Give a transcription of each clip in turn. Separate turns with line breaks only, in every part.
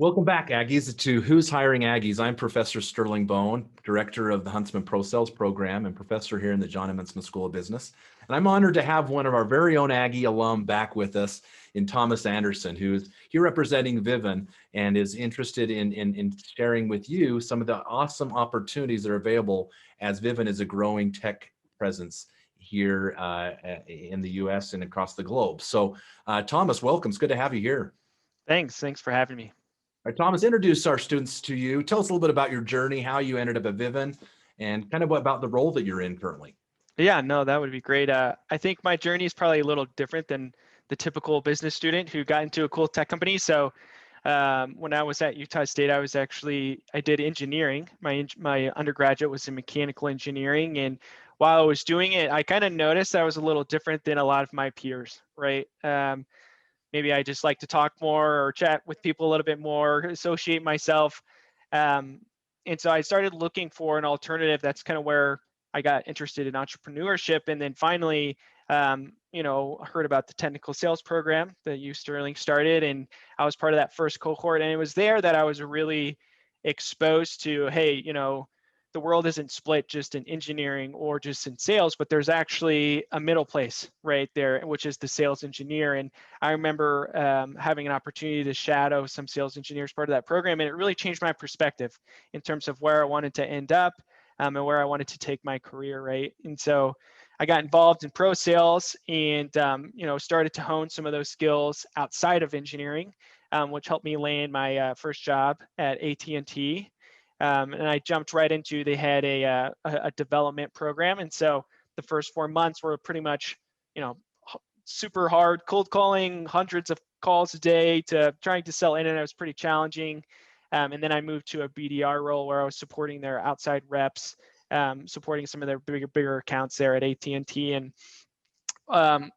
Welcome back, Aggies, to Who's Hiring Aggies. I'm Professor Sterling Bone, Director of the Huntsman Pro Sales Program and professor here in the John M. Huntsman School of Business. And I'm honored to have one of our very own Aggie alum back with us in Thomas Anderson, who's here representing Vivun and is interested in sharing with you some of the awesome opportunities that are available as Vivun is a growing tech presence here in the U.S. and across the globe. So, Thomas, welcome. It's good to have you here.
Thanks for having me.
All right, Thomas, introduce our students to you. Tell us a little bit about your journey, how you ended up at Vivun, and kind of what about the role that you're in currently.
Yeah, no, that would be great. I think my journey is probably a little different than the typical business student who got into a cool tech company. So when I was at Utah State, I did engineering. My undergraduate was in mechanical engineering, and while I was doing it, I kind of noticed I was a little different than a lot of my peers, right? Maybe I just like to talk more or chat with people a little bit more, associate myself. Um, and so I started looking for an alternative. That's kind of where I got interested in entrepreneurship. And then finally, heard about the technical sales program that you, Sterling, started. And I was part of that first cohort. And it was there that I was really exposed to, hey, the world isn't split just in engineering or just in sales, but there's actually a middle place right there, which is the sales engineer. And I remember having an opportunity to shadow some sales engineers part of that program, and it really changed my perspective in terms of where I wanted to end up and where I wanted to take my career, right? And so I got involved in pro sales and started to hone some of those skills outside of engineering, which helped me land my first job at AT&T. And I jumped right into, they had a development program. And so the first 4 months were pretty much, super hard cold calling, hundreds of calls a day to trying to sell internet. It was pretty challenging. And then I moved to a BDR role where I was supporting their outside reps, supporting some of their bigger accounts there at AT&T. And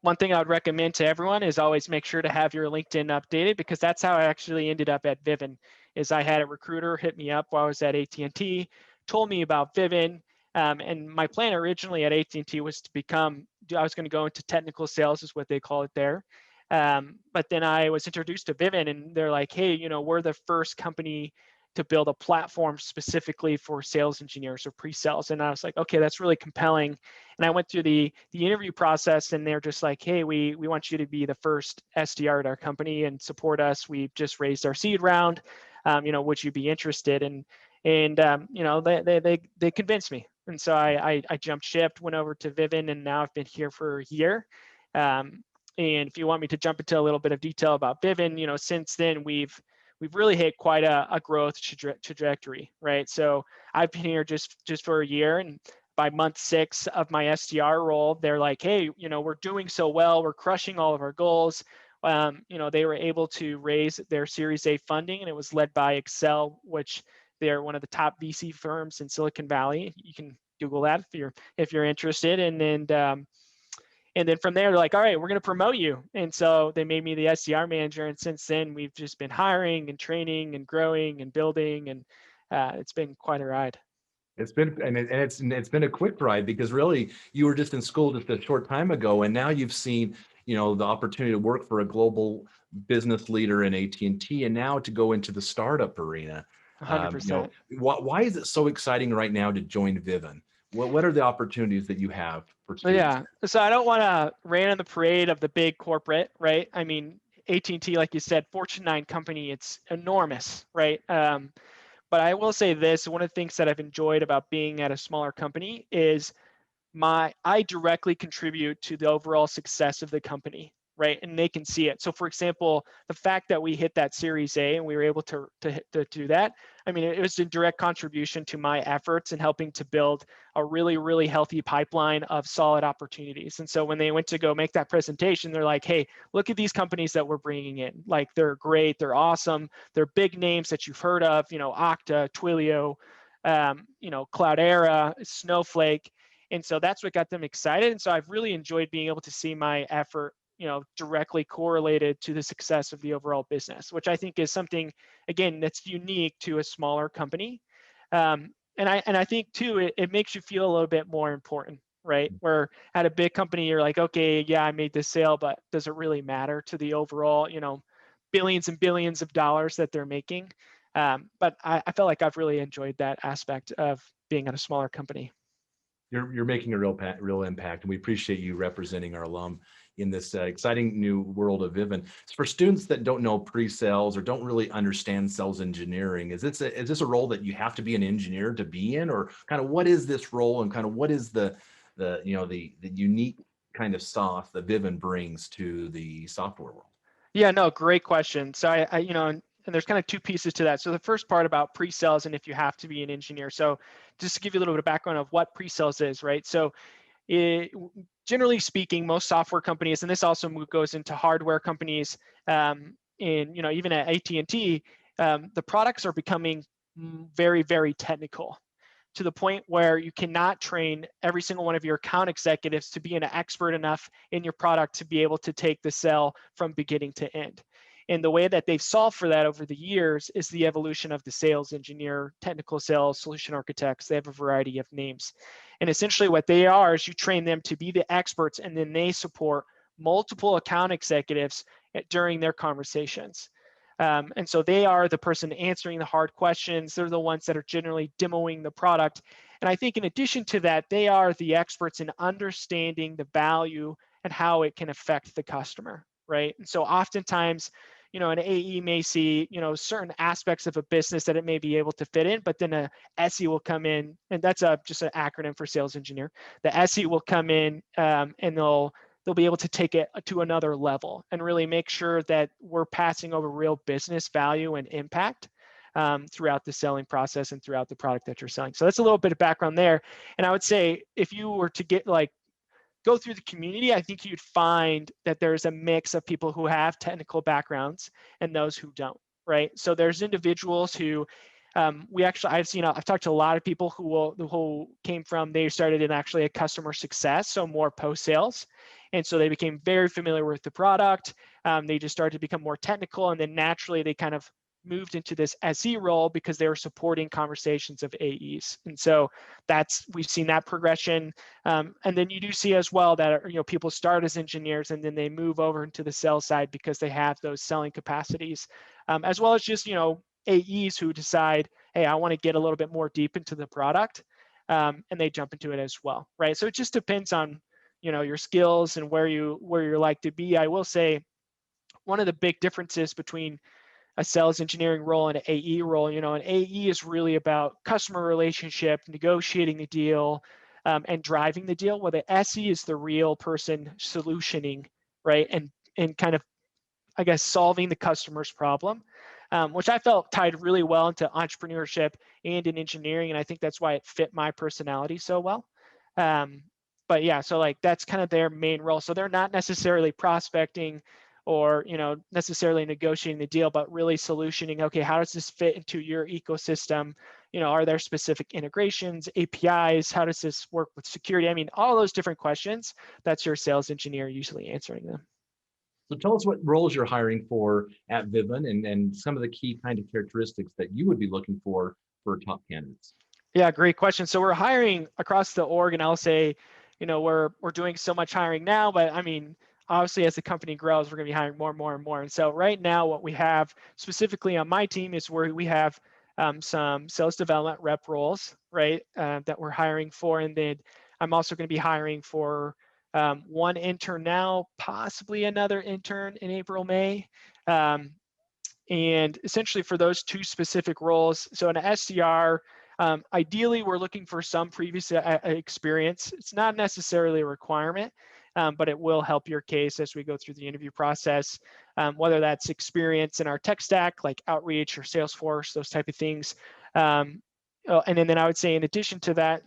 one thing I would recommend to everyone is always make sure to have your LinkedIn updated, because that's how I actually ended up at Vivun. Is I had a recruiter hit me up while I was at AT&T, told me about Vivun, and my plan originally at AT&T was I was going to go into technical sales, is what they call it there. But then I was introduced to Vivun, and they're like, hey, we're the first company to build a platform specifically for sales engineers or pre-sales. And I was like, okay, that's really compelling. And I went through the interview process, and they're just like, hey, we want you to be the first SDR at our company and support us. We've just raised our seed round. Would you be interested? And they convinced me. And so I jumped ship, went over to Vivun, and now I've been here for a year. And if you want me to jump into a little bit of detail about Vivun, since then we've really hit quite a growth trajectory, right? So I've been here just for a year, and by month 6 of my SDR role, they're like, hey, we're doing so well, we're crushing all of our goals. They were able to raise their Series A funding, and it was led by Excel, which they're one of the top VC firms in Silicon Valley. You can Google that if you're interested. And then from there, they're like, all right, we're going to promote you. And so they made me the SDR manager. And since then, we've just been hiring and training and growing and building. And it's been quite a ride.
It's been a quick ride, because really you were just in school just a short time ago, and now you've seen the opportunity to work for a global business leader in AT&T, and now to go into the startup arena.
100%.
Why is it so exciting right now to join Vivun? What are the opportunities that you have for students?
Yeah. So I don't want to rain on the parade of the big corporate, right? I mean, AT&T, like you said, Fortune 9 company, it's enormous, right? But I will say this, one of the things that I've enjoyed about being at a smaller company is I directly contribute to the overall success of the company, right? And they can see it. So for example, the fact that we hit that Series A and we were able to do that, I mean, it was a direct contribution to my efforts in helping to build a really, really healthy pipeline of solid opportunities. And so when they went to go make that presentation, they're like, hey, look at these companies that we're bringing in. Like, they're great, they're awesome, they're big names that you've heard of, Okta, Twilio, Cloudera, Snowflake. And so that's what got them excited. And so I've really enjoyed being able to see my effort, directly correlated to the success of the overall business, which I think is something, again, that's unique to a smaller company. And I think too, it makes you feel a little bit more important, right? Where at a big company, you're like, okay, yeah, I made this sale, but does it really matter to the overall, billions and billions of dollars that they're making. But I felt like I've really enjoyed that aspect of being at a smaller company.
You're making a real impact, and we appreciate you representing our alum in this exciting new world of Vivun. For students that don't know pre-sales or don't really understand sales engineering, is this a role that you have to be an engineer to be in, or kind of what is this role, and kind of what is the unique kind of sauce that Vivun brings to the software world?
Yeah, no, great question. So and there's kind of two pieces to that. So the first part about pre-sales and if you have to be an engineer. So just to give you a little bit of background of what pre-sales is, right? So generally speaking, most software companies, and this also goes into hardware companies, even at AT&T, the products are becoming very, very technical, to the point where you cannot train every single one of your account executives to be an expert enough in your product to be able to take the sale from beginning to end. And the way that they've solved for that over the years is the evolution of the sales engineer, technical sales, solution architects. They have a variety of names. And essentially what they are is you train them to be the experts, and then they support multiple account executives during their conversations. And so they are the person answering the hard questions. They're the ones that are generally demoing the product. And I think in addition to that, they are the experts in understanding the value and how it can affect the customer, right? And so oftentimes, an AE may see, certain aspects of a business that it may be able to fit in, but then a SE will come in, and that's just an acronym for sales engineer. The SE will come in and they'll be able to take it to another level and really make sure that we're passing over real business value and impact throughout the selling process and throughout the product that you're selling. So that's a little bit of background there. And I would say if you were to go through the community, I think you'd find that there's a mix of people who have technical backgrounds and those who don't, right? So there's individuals who I've talked to a lot of people who came from, they started in actually a customer success, so more post-sales. And so they became very familiar with the product. They just started to become more technical, and then naturally they kind of moved into this SE role because they were supporting conversations of AEs. And so we've seen that progression. And then you do see as well that, people start as engineers and then they move over into the sales side because they have those selling capacities, as well as just, AEs who decide, hey, I want to get a little bit more deep into the product, and they jump into it as well, right? So it just depends on, your skills and where you're like to be. I will say one of the big differences between a sales engineering role and an AE role, an AE is really about customer relationship, negotiating the deal, and driving the deal, where the SE is the real person solutioning, right? And kind of, I guess, solving the customer's problem, which I felt tied really well into entrepreneurship and in engineering. And I think that's why it fit my personality so well. But yeah, so that's kind of their main role. So they're not necessarily prospecting or, necessarily negotiating the deal, but really solutioning, okay, how does this fit into your ecosystem? Are there specific integrations, APIs? How does this work with security? I mean, all those different questions, that's your sales engineer usually answering them.
So tell us what roles you're hiring for at Vivun, and some of the key kind of characteristics that you would be looking for top candidates.
Yeah, great question. So we're hiring across the org, and I'll say, we're doing so much hiring now, but I mean, obviously as the company grows, we're going to be hiring more and more and more. And so right now, what we have specifically on my team is where we have some sales development rep roles, right, that we're hiring for. And then I'm also going to be hiring for one intern now, possibly another intern in April, May. And essentially for those two specific roles, so an SDR, ideally we're looking for some previous experience. It's not necessarily a requirement, but it will help your case as we go through the interview process, whether that's experience in our tech stack, like Outreach or Salesforce, those type of things. And then I would say in addition to that,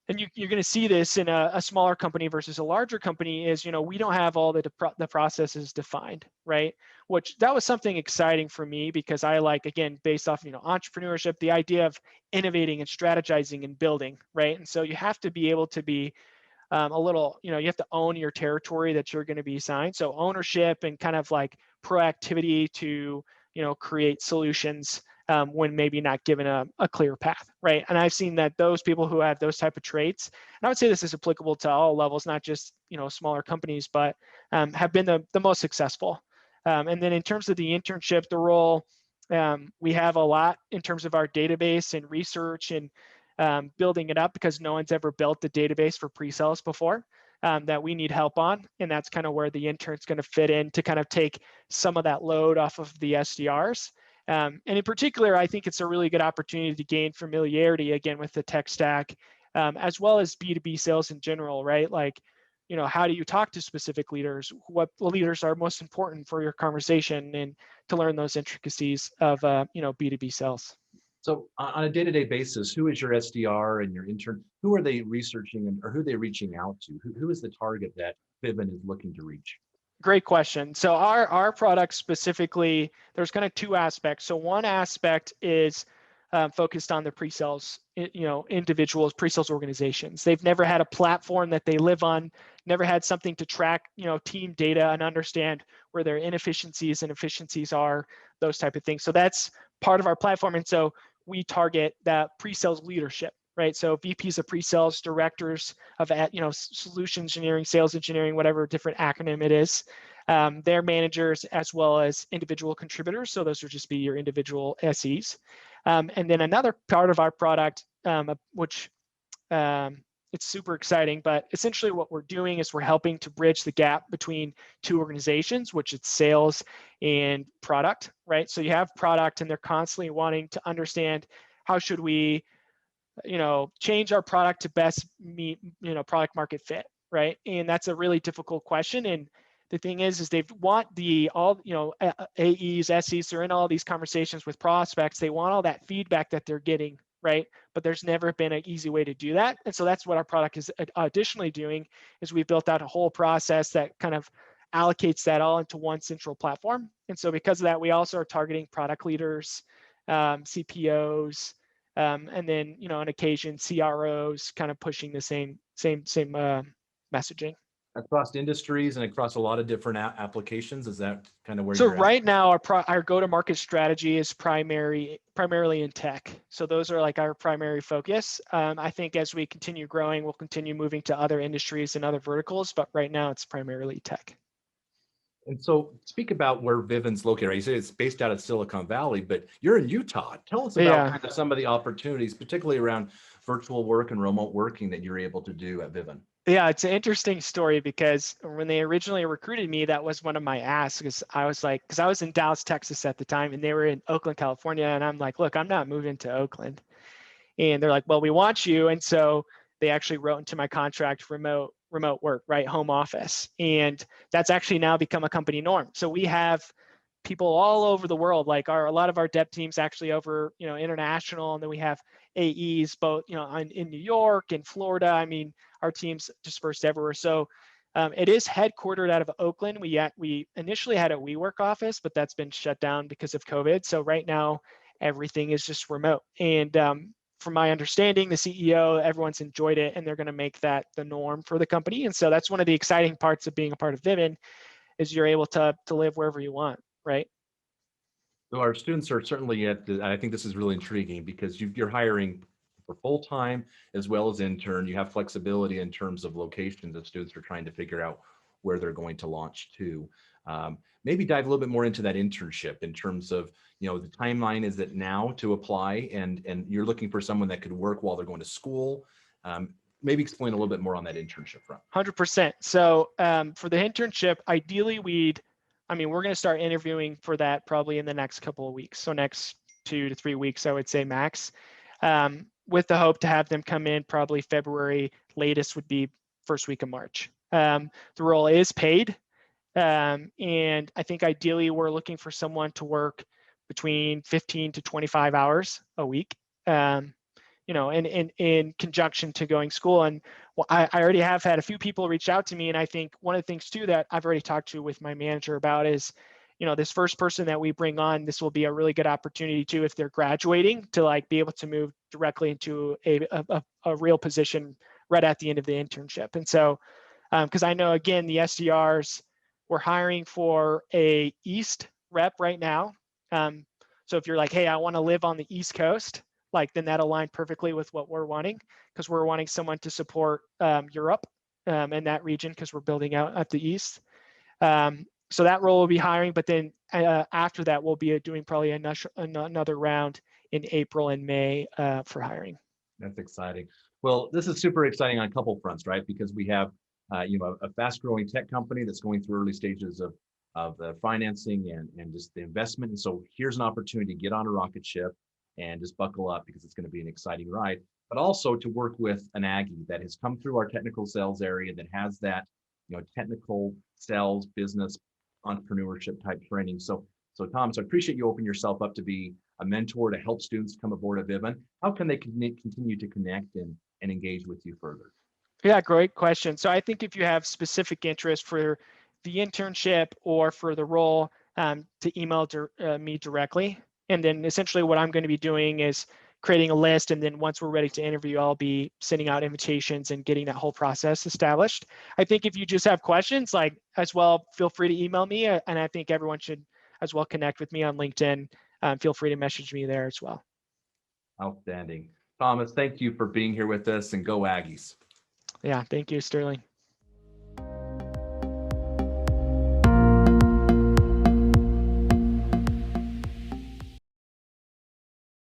and you're going to see this in a smaller company versus a larger company is, we don't have all the processes defined, right? Which that was something exciting for me because I like, again, based off, entrepreneurship, the idea of innovating and strategizing and building, right? And so you have to be able to be a little, you have to own your territory that you're going to be assigned. So ownership and kind of like proactivity to, create solutions when maybe not given a clear path, right? And I've seen that those people who have those type of traits, and I would say this is applicable to all levels, not just, smaller companies, but have been the most successful. And then in terms of the internship, the role, we have a lot in terms of our database and research and building it up, because no one's ever built a database for pre-sales before, that we need help on. And that's kind of where the intern's going to fit in to kind of take some of that load off of the SDRs. And in particular, I think it's a really good opportunity to gain familiarity again with the tech stack, as well as B2B sales in general, right? Like, how do you talk to specific leaders? What leaders are most important for your conversation, and to learn those intricacies of, B2B sales.
So on a day-to-day basis, who is your SDR and your intern? Who are they researching, or who are they reaching out to? Who is the target that Vivun is looking to reach?
Great question. So our product specifically, there's kind of two aspects. So one aspect is focused on the pre-sales, individuals, pre-sales organizations. They've never had a platform that they live on, never had something to track, team data and understand where their inefficiencies and efficiencies are, those type of things. So that's part of our platform. And so we target that pre-sales leadership, right? So VPs of pre-sales, directors of, solution engineering, sales engineering, whatever different acronym it is, their managers, as well as individual contributors. So those would just be your individual SEs. And then another part of our product, which it's super exciting, but essentially what we're doing is we're helping to bridge the gap between two organizations, which it's sales and product, right? So you have product and they're constantly wanting to understand, how should we, change our product to best meet, product market fit, right? And that's a really difficult question. And the thing is they want AEs, SEs, they're in all these conversations with prospects. They want all that feedback that they're getting, right? But there's never been an easy way to do that. And so that's what our product is additionally doing, is we built out a whole process that kind of allocates that all into one central platform. And so because of that, we also are targeting product leaders, CPOs, and then, on occasion, CROs, kind of pushing the same messaging.
Across industries and across a lot of different applications, is that kind of where
So
you're at?
right now, our go-to-market strategy is primarily in tech. So those are like our primary focus. I think as we continue growing, we'll continue moving to other industries and other verticals, but right now it's primarily tech.
And so speak about where Vivun's located. Right? You say it's based out of Silicon Valley, but you're in Utah. Tell us about kind of some of the opportunities, particularly around virtual work and remote working, that you're able to do at Vivun.
Yeah, it's an interesting story, because when they originally recruited me, that was one of my asks. Because I was in Dallas, Texas at the time, and they were in Oakland, California. And I'm like, look, I'm not moving to Oakland. And they're like, well, we want you. And so they actually wrote into my contract remote work, right? Home office. And that's actually now become a company norm. So we have people all over the world, like a lot of our dev teams actually over, international. And then we have AEs both, in New York and Florida. I mean, our team's dispersed everywhere. So it is headquartered out of Oakland. We initially had a WeWork office, but that's been shut down because of COVID. So right now, everything is just remote. And from my understanding, the CEO, everyone's enjoyed it, and they're going to make that the norm for the company. And so that's one of the exciting parts of being a part of Vivun, is you're able to live wherever you want, right?
So our students are certainly I think this is really intriguing, because you're hiring for full-time as well as intern. You have flexibility in terms of location. The students are trying to figure out where they're going to launch to. Maybe dive a little bit more into that internship in terms of, the timeline. Is it now to apply, and you're looking for someone that could work while they're going to school? Maybe explain a little bit more on that internship front.
100%. So for the internship, ideally we're going to start interviewing for that probably in the next couple of weeks. So next 2 to 3 weeks, I would say max, with the hope to have them come in probably February, latest would be first week of March. The role is paid. And I think ideally we're looking for someone to work between 15 to 25 hours a week, in conjunction to going school. And I already have had a few people reach out to me. And I think one of the things too that I've already talked to with my manager about is, this first person that we bring on, this will be a really good opportunity too, if they're graduating, to be able to move directly into a real position right at the end of the internship. And so, because I know, again, the SDRs, we're hiring for a East rep right now. So if you're like, hey, I want to live on the East Coast, then that aligned perfectly with what we're wanting, because we're wanting someone to support Europe and that region, because we're building out at the East. So that role will be hiring, but then after that, we'll be doing probably another round in April and May for hiring.
That's exciting. Well, this is super exciting on a couple fronts, right? Because we have, a fast-growing tech company that's going through early stages of the financing and just the investment. And so here's an opportunity to get on a rocket ship and just buckle up because it's going to be an exciting ride. But also to work with an Aggie that has come through our technical sales area that has that, technical sales, business, entrepreneurship type training. So Thomas, I appreciate you opening yourself up to be a mentor to help students come aboard at Vivun. How can they continue to connect and engage with you further?
Yeah, great question. So I think if you have specific interest for the internship or for the role, to email me directly. And then essentially what I'm going to be doing is creating a list. And then once we're ready to interview, I'll be sending out invitations and getting that whole process established. I think if you just have questions, like as well, feel free to email me. And I think everyone should as well connect with me on LinkedIn. Feel free to message me there as well.
Outstanding. Thomas, thank you for being here with us, and go Aggies.
Yeah, thank you, Sterling.